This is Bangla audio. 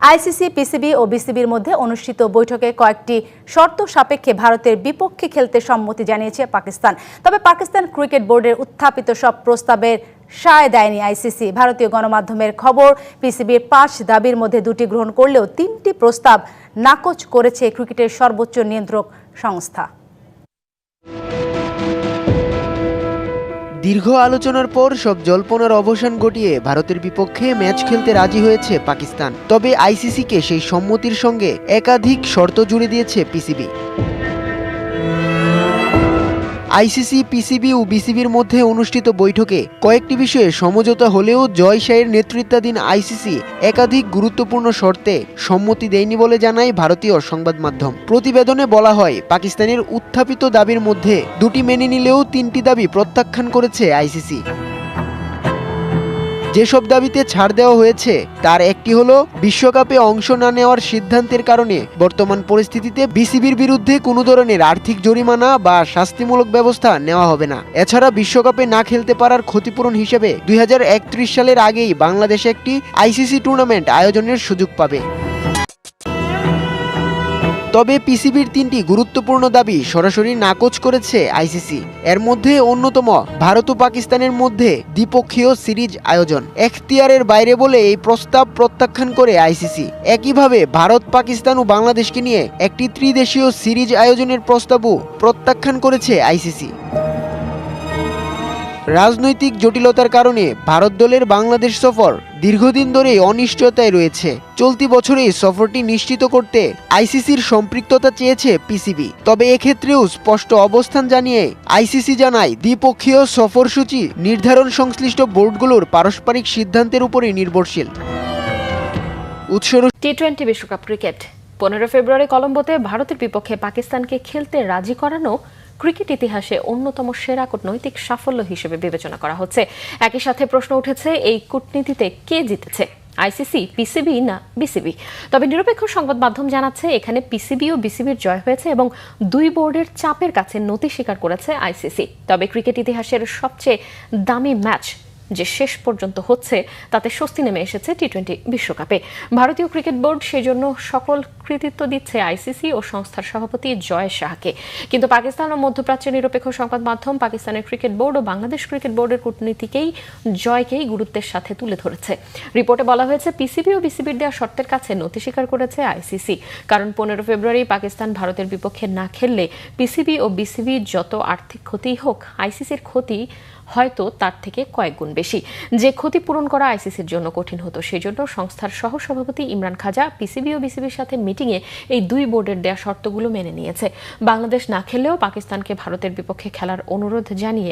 আইসিসি, পিসিবি ও বিসিবির মধ্যে অনুষ্ঠিত বৈঠকে কয়েকটি শর্ত সাপেক্ষে ভারতের বিপক্ষে খেলতে সম্মতি জানিয়েছে পাকিস্তান। তবে পাকিস্তান ক্রিকেট বোর্ডের উত্থাপিত সব প্রস্তাবের সায় দেয়নি আইসিসি। ভারতীয় গণমাধ্যমের খবর, পিসিবির 5 দাবির মধ্যে 2টি গ্রহণ করলেও 3টি প্রস্তাব নাকচ করেছে ক্রিকেটের সর্বোচ্চ নিয়ন্ত্রক সংস্থা। দীর্ঘ আলোচনার পর সব জল্পনার অবসান ঘটিয়ে ভারতের বিপক্ষে ম্যাচ খেলতে রাজি হয়েছে পাকিস্তান। তবে আইসিসিকে সেই সম্মতির সঙ্গে একাধিক শর্ত জুড়ে দিয়েছে পিসিবি। আইসিসি, পিসিবি ও বিসিবির মধ্যে অনুষ্ঠিত বৈঠকে কয়েকটি বিষয়ে সমঝোতা হলেও জয় শাহের নেতৃত্বাধীন আইসিসি একাধিক গুরুত্বপূর্ণ শর্তে সম্মতি দেয়নি বলে জানায় ভারতীয় সংবাদ মাধ্যম। প্রতিবেদনে বলা হয়, পাকিস্তানের উত্থাপিত দাবির মধ্যে 2টি মেনে নিলেও 3টি দাবি প্রত্যাখ্যান করেছে আইসিসি। যেসব দাবিতে ছাড় দেওয়া হয়েছে তার একটি হলো, বিশ্বকাপে অংশ না নেওয়ার সিদ্ধান্তের কারণে বর্তমান পরিস্থিতিতে বিসিবির বিরুদ্ধে কোনো ধরনের আর্থিক জরিমানা বা শাস্তিমূলক ব্যবস্থা নেওয়া হবে না। এছাড়া বিশ্বকাপে না খেলতে পারার ক্ষতিপূরণ হিসেবে 2031 সালের আগেই বাংলাদেশ একটি আইসিসি টুর্নামেন্ট আয়োজনের সুযোগ পাবে। তবে পিসিবির 3টি গুরুত্বপূর্ণ দাবি সরাসরি নাকচ করেছে আইসিসি। এর মধ্যে অন্যতম ভারত ও পাকিস্তানের মধ্যে দ্বিপক্ষীয় সিরিজ আয়োজন এখতিয়ারের বাইরে বলে এই প্রস্তাব প্রত্যাখ্যান করে আইসিসি। একইভাবে ভারত, পাকিস্তান ও বাংলাদেশকে নিয়ে একটি ত্রিদেশীয় সিরিজ আয়োজনের প্রস্তাবও প্রত্যাখ্যান করেছে আইসিসি। রাজনৈতিক জটিলতার কারণে ভারত দলের বাংলাদেশ সফর দীর্ঘদিন ধরেই অনিশ্চয়তায় রয়েছে। চলতি বছরেই সফরটি নিশ্চিত করতে আইসিসির সম্পৃক্ততা চেয়েছে পিসিবি। তবে এক্ষেত্রেও স্পষ্ট অবস্থান জানিয়ে আইসিসি জানায়, দ্বিপক্ষীয় সফরসূচি নির্ধারণ সংশ্লিষ্ট বোর্ডগুলোর পারস্পরিক সিদ্ধান্তের উপরই নির্ভরশীল। টি-20 বিশ্বকাপ ক্রিকেট 15 ফেব্রুয়ারি কলম্বোতে ভারতের বিপক্ষে পাকিস্তানকে খেলতে রাজি করানো ক্রিকেট ইতিহাসে অন্যতম সেরা কূটনৈতিক সাফল্য হিসেবে বিবেচনা করা হচ্ছে। একই সাথে প্রশ্ন উঠেছে, এই কূটনীতিতে কে জিতেছে, আইসিসি, পিসিবি না বিসিবি? তবে নিরপেক্ষ সংবাদ মাধ্যম জানাচ্ছে, এখানে পিসিবি ও বিসিবির জয় হয়েছে এবং 2 বোর্ডের চাপের কাছে নতি স্বীকার করেছে আইসিসি। তবে ক্রিকেট ইতিহাসের সবচেয়ে দামি ম্যাচ যে শেষ পর্যন্ত হচ্ছে, তাতে স্বস্তি নেমে এসেছে টি-20 বিশ্বকাপে। ভারতীয় ক্রিকেট বোর্ড সেজন্য সকল কৃতিত্ব দিচ্ছে আইসিসি ও সংস্থার সভাপতি জয় শাহকে। কিন্তু পাকিস্তান ও মধ্যপ্রাচ্যের নিরপেক্ষ সংবাদ মাধ্যম পাকিস্তানের ক্রিকেট বোর্ড ও বাংলাদেশ ক্রিকেট বোর্ডের কূটনীতিকেই জয়কেই গুরুত্বের সাথে তুলে ধরেছে। রিপোর্টে বলা হয়েছে, পিসিবি ও বিসিবির দেওয়া শর্তের কাছে নতি স্বীকার করেছে আইসিসি। কারণ 15 ফেব্রুয়ারি পাকিস্তান ভারতের বিপক্ষে না খেললে পিসিবি ও বিসিবি যত আর্থিক ক্ষতিই হোক, আইসিসির ক্ষতি হয়তো তার থেকে কয়েক গুণ বেশি। যে ক্ষতি পূরণ করা আইসিসির জন্য কঠিন হতো। সেই জন্য সংস্থার সহসভাপতি ইমরান খাজা পিসিবি ও বিসিবির সাথে মিটিংয়ে এই 2 বোর্ডের দেয়া শর্তগুলো মেনে নিয়েছে। বাংলাদেশ না খেললেও পাকিস্তানকে ভারতের বিপক্ষে খেলার অনুরোধ জানিয়ে